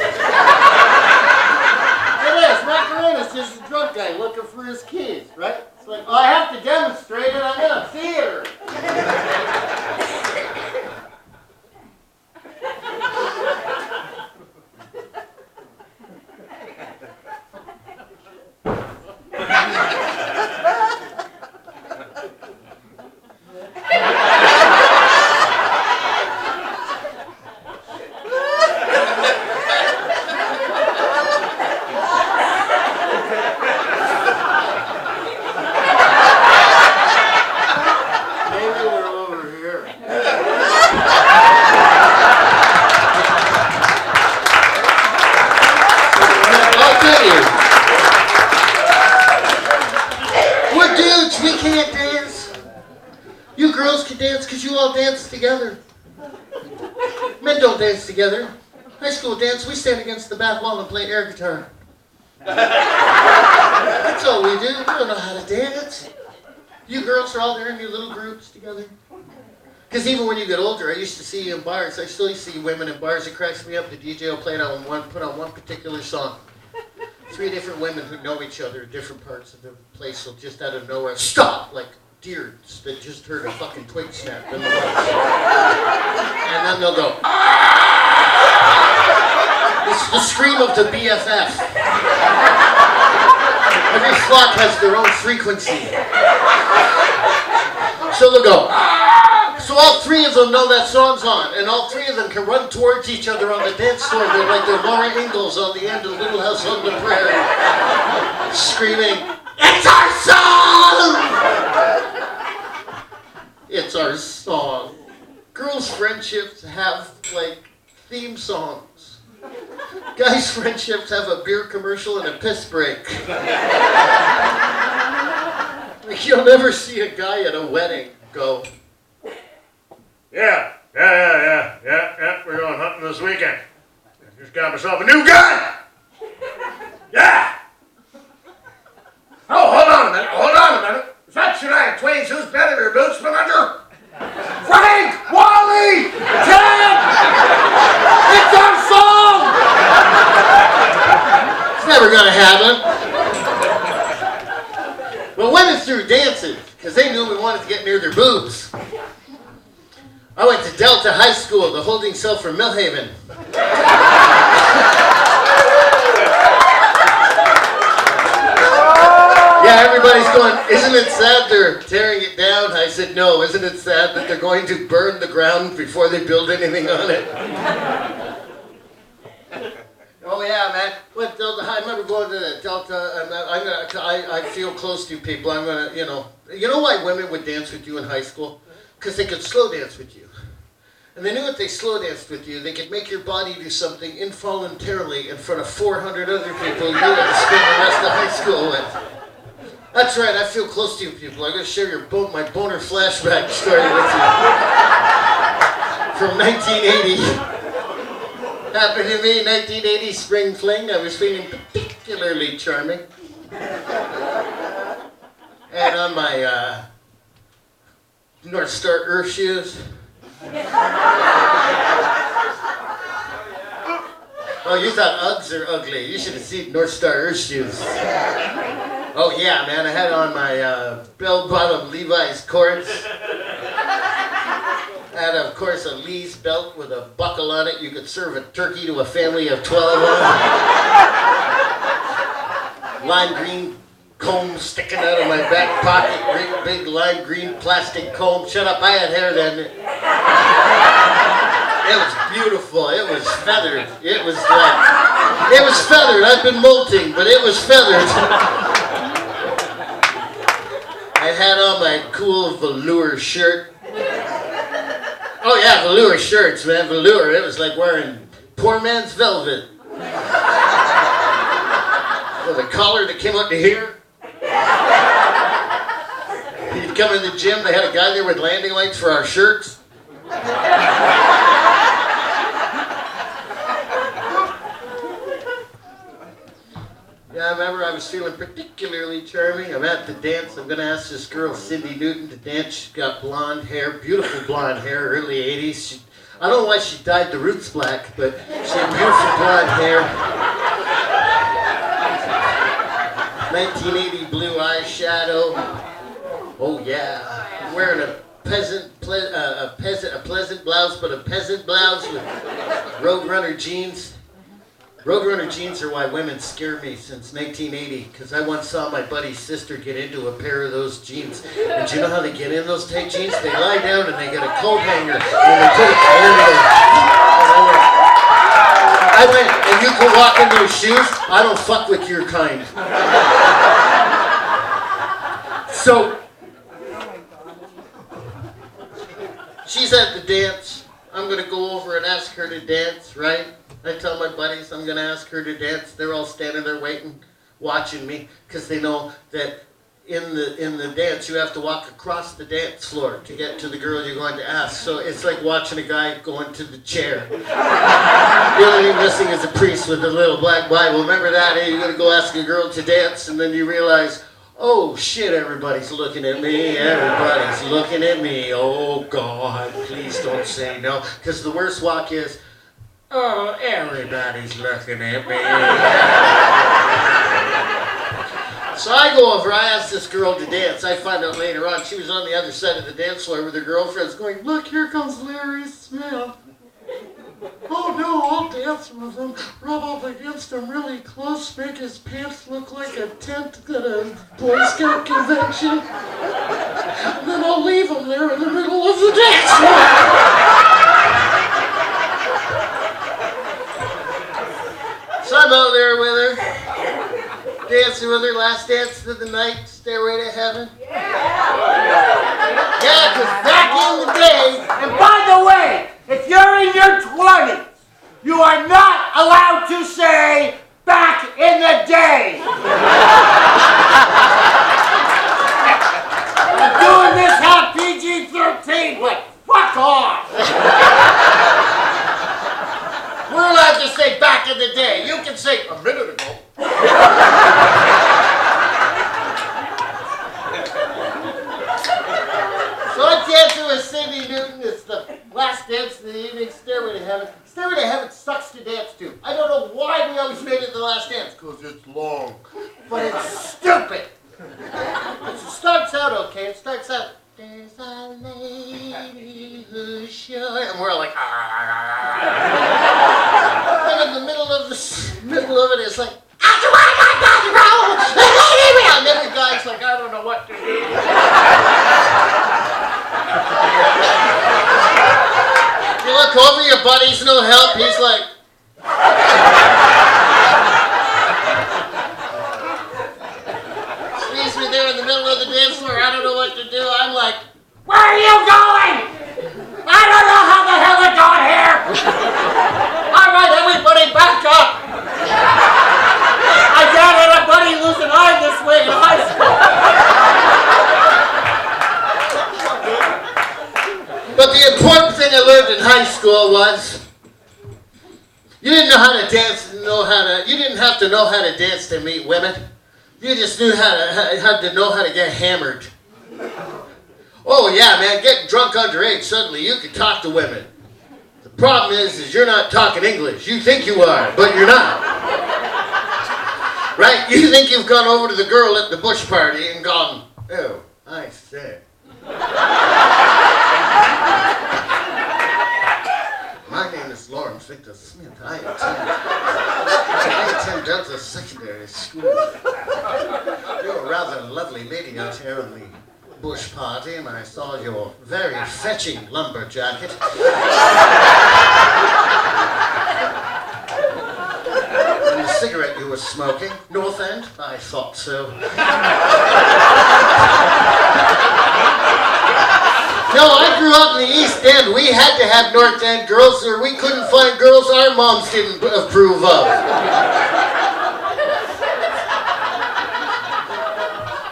[SPEAKER 5] is, Macarena's just a drunk guy looking for his keys, right? It's like, oh, I have to demonstrate it, I'm in a theater. Together. Men don't dance together. High school dance, we stand against the back wall and play air guitar. That's all we do. We don't know how to dance. You girls are all there in your little groups together. Because even when you get older, I used to see you in bars. I still see women in bars. It cracks me up. The DJ will play it on put on one particular song. 3 different women who know each other in different parts of the place will just out of nowhere stop, like deers that just heard a fucking twig snap in the woods. And then they'll go, ah! It's the scream of the BFF. Every flock has their own frequency. So they'll go, ah! So all three of them know that song's on, and all three of them can run towards each other on the dance floor. They're like they're Laura Ingalls on the end of Little House on the Prairie, screaming, "It's our song! It's our song." Girls' friendships have, like, theme songs. Guys' friendships have a beer commercial and a piss break. Like, you'll never see a guy at a wedding go, yeah, we're going hunting this weekend. Just got myself a new gun! Yeah! Oh, hold on a minute. Is that Shania Twain's Who's Better, Your Boots Been Under? Frank! Wally! Ted! It's our song! It's never gonna happen. Well, women threw dances, because they knew we wanted to get near their boobs. I went to Delta High School, the holding cell for Millhaven. Yeah, everybody's going, isn't it sad they're tearing it down? I said, no, isn't it sad that they're going to burn the ground before they build anything on it? Oh yeah, man. What Delta? I remember going to the Delta. I feel close to people. I'm gonna, you know why women would dance with you in high school? Because they could slow dance with you. And they knew if they slow danced with you, they could make your body do something involuntarily in front of 400 other people you had to spend the rest of high school with. That's right, I feel close to you people. I'm going to share my boner flashback story with you. From 1980. Happened to me, 1980 spring fling. I was feeling particularly charming. And on my North Star Earth shoes. Oh, you thought Uggs are ugly. You should have seen North Star Earth shoes. Oh yeah, man, I had on my bell-bottom Levi's cords. I had, of course, a Lee's belt with a buckle on it. You could serve a turkey to a family of 12 on. Lime green comb sticking out of my back pocket. Great big lime green plastic comb. Shut up, I had hair then. It was beautiful. It was feathered. It was feathered. I've been molting, but it was feathered. I had on my cool velour shirt. Oh yeah, velour shirts, man, velour. It was like wearing poor man's velvet. With a collar that came up to here. You'd come in the gym, they had a guy there with landing lights for our shirts. Yeah, I remember I was feeling particularly charming. I'm at the dance. I'm going to ask this girl, Cindy Newton, to dance. She's got blonde hair, beautiful blonde hair, early 80s. I don't know why she dyed the roots black, but she had beautiful blonde hair. 1980 blue eyeshadow. Oh yeah, I'm wearing a pleasant blouse, but a peasant blouse with Roadrunner jeans. Roadrunner jeans are why women scare me since 1980, because I once saw my buddy's sister get into a pair of those jeans. And do you know how they get in those tight jeans? They lie down and they get a coat hanger and they put it over there. I went, and you can walk in those shoes? I don't fuck with your kind. So, she's at the dance. I'm going to go over and ask her to dance, right? I tell my buddies I'm going to ask her to dance. They're all standing there waiting, watching me, because they know that in the dance you have to walk across the dance floor to get to the girl you're going to ask. So it's like watching a guy going to the chair. The only thing missing is a priest with a little black Bible. Remember that? Hey, you're going to go ask a girl to dance, and then you realize, oh shit, everybody's looking at me. Everybody's looking at me. Oh God, please don't say no. Because the worst walk is, oh, everybody's looking at me. So I go over, I asked this girl to dance. I find out later on she was on the other side of the dance floor with her girlfriends going, look, here comes Larry Smith. Oh no, I'll dance with him, rub up against him really close, make his pants look like a tent at a Boy Scout convention. And then I'll leave him there in the middle of the dance floor. So I'm out there with her, dancing with her, last dance of the night, Stairway to Heaven. Yeah, because back in the day,
[SPEAKER 3] And by the way, if you're in your 20s, you are not allowed to say back in the day. I'm doing this half PG-13, but fuck off.
[SPEAKER 5] we're allowed to say back in the day. You can say a minute ago. So I'm dancing with Cindy Newton. It's the last dance of the evening, Stairway to Heaven. Stairway to Heaven sucks to dance to. I don't know why we always made it the last dance, because it's long. But it's stupid. It starts out okay. It starts out, there's a lady who's sure, and we're like, and in the middle of it, it's like, and then the guy's like, I don't know what to do. You look over, your buddy's no help. He's like, squeeze me there in the middle of the dance floor. I don't know what to do. I'm like,
[SPEAKER 3] Where are you going? I don't know how the hell it got here.
[SPEAKER 5] all right, everybody, back up.
[SPEAKER 3] I got had a buddy lose an eye this way in high school.
[SPEAKER 5] But the important thing I learned in high school was you didn't know how to dance. You didn't have to know how to dance to meet women. You just knew how to know how to get hammered. Oh yeah, man, getting drunk underage, suddenly you can talk to women. The problem is you're not talking English. You think you are, but you're not. Right? You think you've gone over to the girl at the bush party and gone, oh, I say. My name is Lawrence Victor Smith. I attend Delta Secondary School. You're a rather lovely lady out here in the bush party, and I saw your very fetching lumber jacket. And the cigarette you were smoking. North End? I thought so. No, I grew up in the East End. We had to have North End girls, or we couldn't find girls our moms didn't approve of.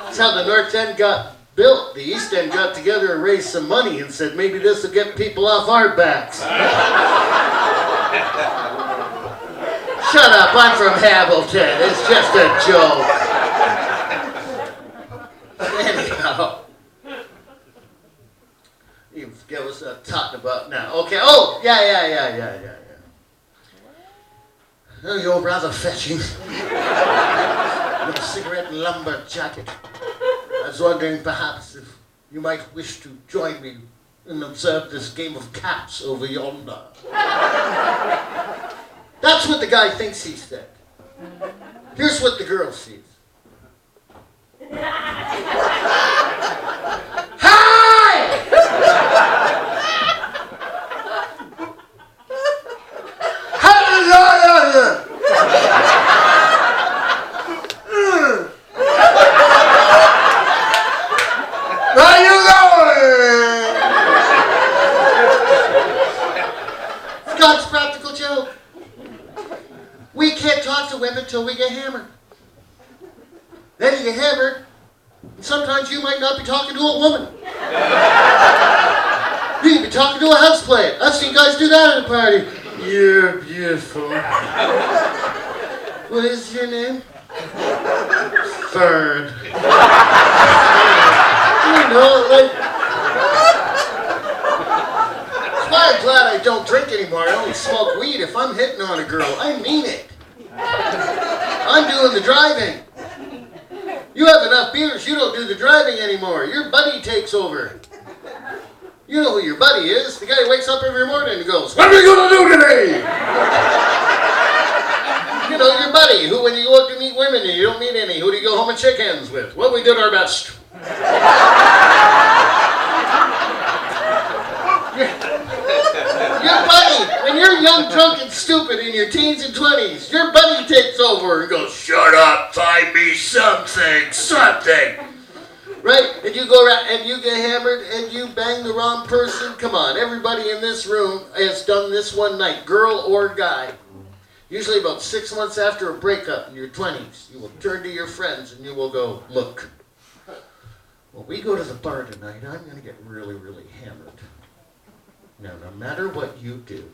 [SPEAKER 5] That's how the North End got built. The East End got together and raised some money and said, maybe this will get people off our backs. Shut up, I'm from Hamilton. It's just a joke. Anyhow. You forget what I'm talking about now. Okay, oh, yeah. Oh, you're rather fetching. With a cigarette and lumber jacket. I was wondering perhaps if you might wish to join me and observe this game of caps over yonder. That's what the guy thinks he said. Here's what the girl sees. Where you going? It's God's practical joke. We can't talk to women till we get hammered. Then you get hammered, and sometimes you might not be talking to a woman. You can be talking to a houseplant. I've seen guys do that at a party. You're beautiful. What is your name? Ferd. You know, like... That's why I'm glad I don't drink anymore. I only smoke weed. If I'm hitting on a girl, I mean it. I'm doing the driving. You have enough beers, you don't do the driving anymore. Your buddy takes over. You know who your buddy is. The guy who wakes up every morning and goes, what are we going to do today? You know, your buddy, who when you go out to meet women and you don't meet any, who do you go home and shake hands with? Well, we did our best. Your buddy, when you're young, drunk, and stupid in your teens and 20s, your buddy takes over and goes, shut up, find me something. Right? And you go around and you get hammered and you bang the wrong person. Come on, everybody in this room has done this one night, girl or guy. Usually about 6 months after a breakup in your 20s, you will turn to your friends and you will go, look, when we go to the bar tonight, I'm going to get really, really hammered. Now, no matter what you do,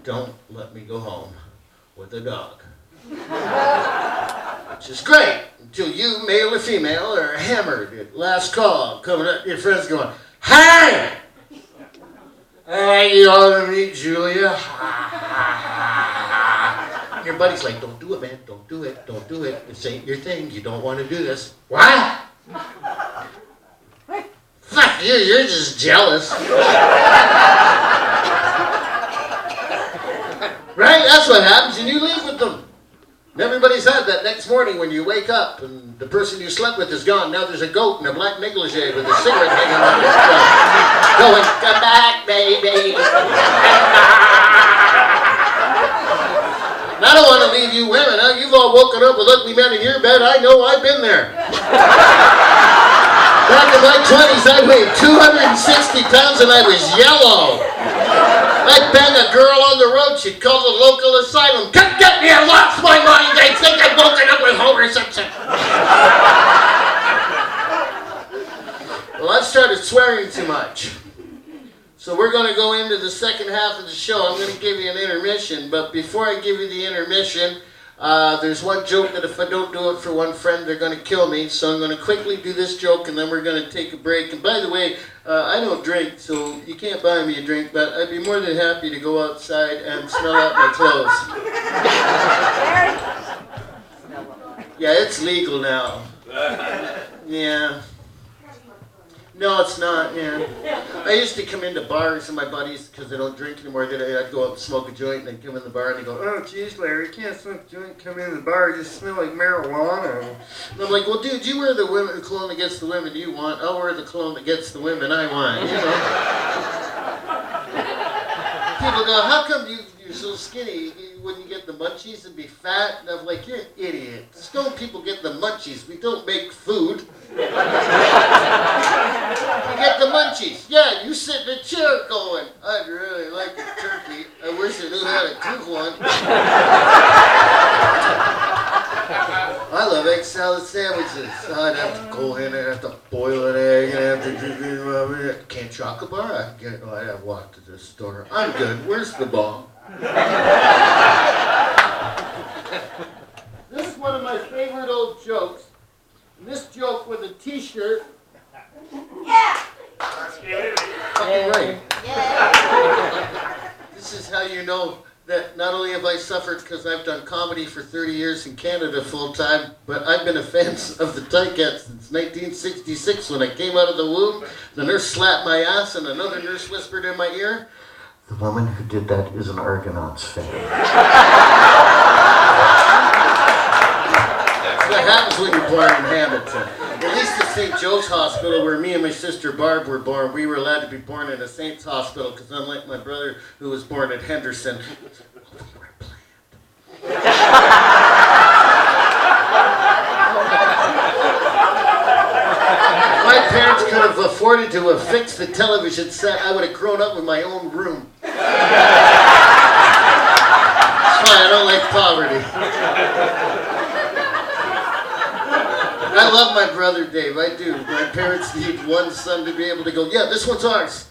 [SPEAKER 5] don't let me go home with a dog. Which is great, until you, male or female, are hammered at last call, coming up, your friends going, hey! Hey, you ought to meet Julia. Your buddy's like, don't do it, man, don't do it. This ain't your thing, you don't want to do this. What? Fuck you, you're just jealous. Right? That's what happens, and you leave with them. And everybody's had that next morning when you wake up and the person you slept with is gone. Now there's a goat in a black negligee with a cigarette hanging out of his throat. Going, come back, baby. And I don't want to leave you women, huh? You've all woken up with ugly men in your bed. I know, I've been there. Back in my 20s, I weighed 260 pounds and I was yellow. I'd bang a girl on the road, she'd call the local asylum. Come get me, I lost my mind, I think I've woken up with Homer Simpson. Well, I've started swearing too much. So we're going to go into the second half of the show. I'm going to give you an intermission, but before I give you the intermission, there's one joke that if I don't do it for one friend, they're going to kill me. So I'm going to quickly do this joke, and then we're going to take a break. And by the way, I don't drink, so you can't buy me a drink, but I'd be more than happy to go outside and smell out my clothes. Yeah, it's legal now. Yeah. No, it's not, yeah. I used to come into bars and my buddies, because they don't drink anymore, I'd go up and smoke a joint and they'd come in the bar and they'd go, oh, geez, Larry, you can't smoke a joint, come in the bar, you just smell like marijuana. And I'm like, well, dude, you wear the cologne that gets the women you want, I'll wear the cologne that gets the women I want, you know. People go, how come you're so skinny? Wouldn't you get the munchies and be fat? And I'm like, you're an idiot. Stone people get the munchies. We don't make food. You get the munchies. Yeah, you sit in a chair going, I'd really like a turkey. I wish I knew how to cook one. I love egg salad sandwiches. I'd have to go in and have to boil an egg and have to do can't chocolate bar? I'd have walked to the store. I'm good. Where's the bomb? This is one of my favorite old jokes. And this joke with a t-shirt. Yeah! Fucking right. Yeah. This is how you know that not only have I suffered because I've done comedy for 30 years in Canada full time, but I've been a fan of the Ticats since 1966 when I came out of the womb. The nurse slapped my ass and another nurse whispered in my ear, the woman who did that is an Argonauts fan. That's what happens when you're born in Hamilton. At least at St. Joe's Hospital, where me and my sister Barb were born, we were allowed to be born in a Saints Hospital, because unlike my brother, who was born at Henderson, my parents could have afforded to have fixed the television set. I would have grown up with my own room. It's fine, I don't like poverty. I love my brother Dave, I do. My parents need one son to be able to go, yeah, this one's ours.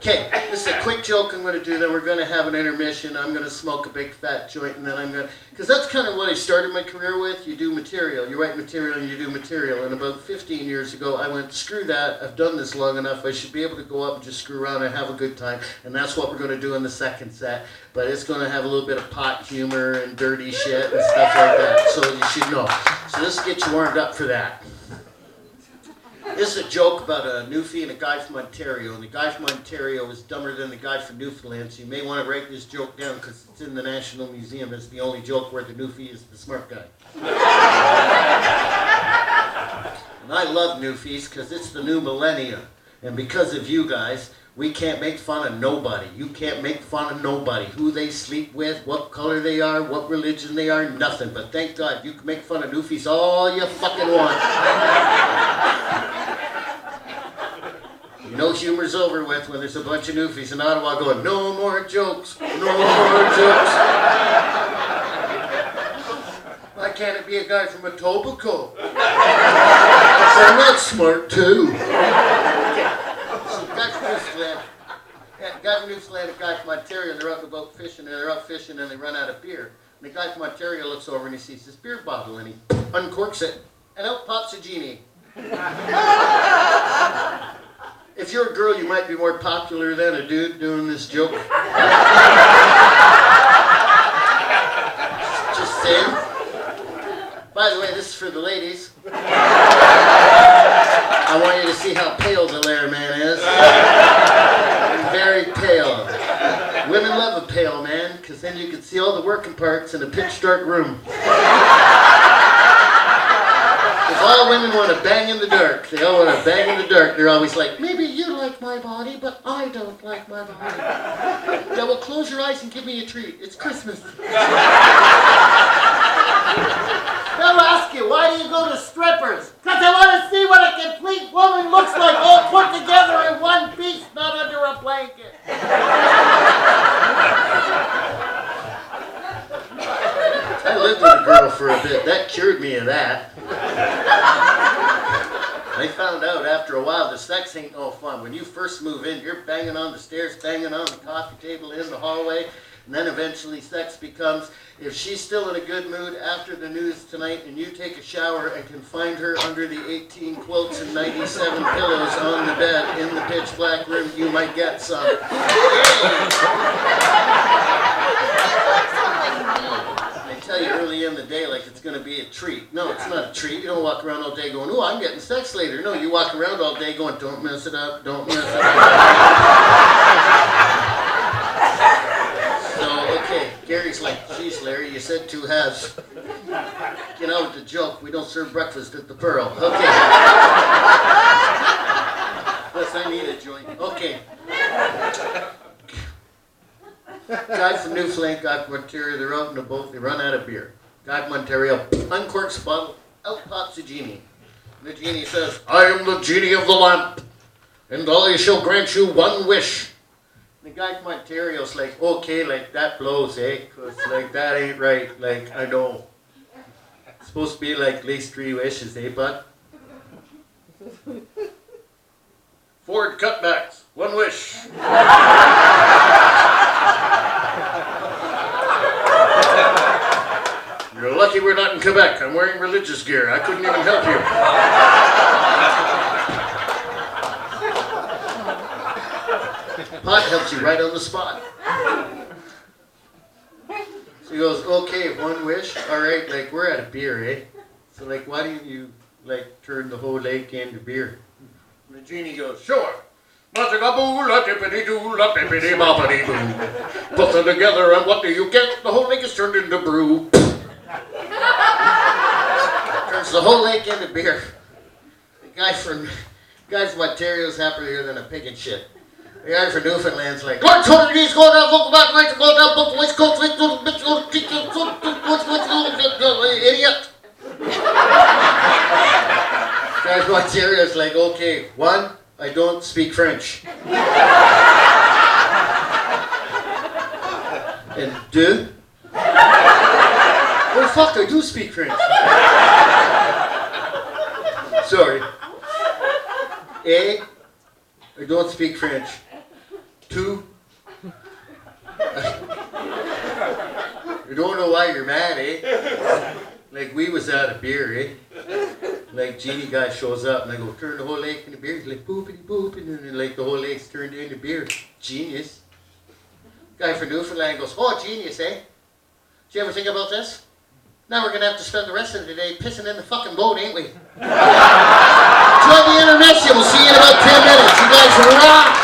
[SPEAKER 5] Okay, this is a quick joke I'm going to do, then we're going to have an intermission. I'm going to smoke a big fat joint, and then I'm going to... Because that's kind of what I started my career with. You do material. You write material and you do material. And about 15 years ago, I went, screw that. I've done this long enough. I should be able to go up and just screw around and have a good time. And that's what we're going to do in the second set. But it's going to have a little bit of pot humor and dirty shit and stuff like that. So you should know. So this gets you warmed up for that. This is a joke about a Newfie and a guy from Ontario, and the guy from Ontario is dumber than the guy from Newfoundland, so you may want to write this joke down because it's in the National Museum. It's the only joke where the Newfie is the smart guy. And I love Newfies because it's the new millennium, and because of you guys, we can't make fun of nobody. You can't make fun of nobody. Who they sleep with, what color they are, what religion they are, nothing. But thank God, you can make fun of Newfies all you fucking want. You know humor's over with when there's a bunch of Newfies in Ottawa going, no more jokes, no more jokes. Why can't it be a guy from Etobicoke? I'm not smart too. Okay. So guy from Newfoundland, a guy from Ontario, they're out in the boat fishing, and they're out fishing and they run out of beer. And the guy from Ontario looks over and he sees this beer bottle and he uncorks it, and out pops a genie. If you're a girl, you might be more popular than a dude doing this joke. Just saying. By the way, this is for the ladies. I want you to see how pale the Lair Man is. Very pale. Women love a pale man, because then you can see all the working parts in a pitch dark room. If all women want to bang in the dark, they all want to bang in the dark. They're always like, maybe you like my body, but I don't like my body. Yeah, well, close your eyes and give me a treat. It's Christmas. They'll ask you, why do you go to strippers? Because I want to see what a complete woman looks like, all put together in one piece, not under a blanket. I lived with a girl for a bit. That cured me of that. I found out after a while the sex ain't no fun. When you first move in, you're banging on the stairs, banging on the coffee table, in the hallway, and then eventually sex becomes, if she's still in a good mood after the news tonight and you take a shower and can find her under the 18 quilts and 97 pillows on the bed in the pitch black room, you might get some. I tell you early in the day like it's going to be a treat. No, it's not a treat. You don't walk around all day going, oh, I'm getting sex later. No, you walk around all day going, don't mess it up, don't mess it up. So, okay, Gary's like, geez, Larry, you said 2 halves. Get out with the joke. We don't serve breakfast at the Pearl. Okay. Plus, I need a joint. Okay. Guy from Newfoundland, guy from Ontario, they're out in the boat, they run out of beer. Guy from Ontario uncorks the bottle, out pops the genie. And the genie says, I am the genie of the lamp, and I shall grant you one wish. And the guy from Ontario's like, okay, like that blows, eh? Because like that ain't right, like I know. It's supposed to be like at least 3 wishes, eh, bud? Ford cutbacks, 1 wish. You're lucky we're not in Quebec. I'm wearing religious gear. I couldn't even help you. Pot helps you right on the spot. So he goes, okay, 1 wish. All right, like we're out of beer, eh? So like, why don't you like turn the whole lake into beer? And the genie goes, sure. Put them together and what do you get? The whole lake is turned into brew. Turns the whole lake into beer. The guy from Ontario's happier than a pig in shit. The guy from Newfoundland's like, idiot! The guy from Ontario's like, okay, 1, I don't speak French. And 2, well, fuck, I do speak French. Sorry. A, I don't speak French. I don't know why you're mad, eh? Like, we was out of beer, eh? Like, genie guy shows up, and I go, turn the whole lake into beer. He's like, boopity boop, and then like the whole lake's turned into beer. Genius. Guy from Newfoundland goes, oh, genius, eh? Did you ever think about this? Now we're gonna have to spend the rest of the day pissing in the fucking boat, ain't we? Enjoy the intermission. We'll see you in about 10 minutes. You guys rock.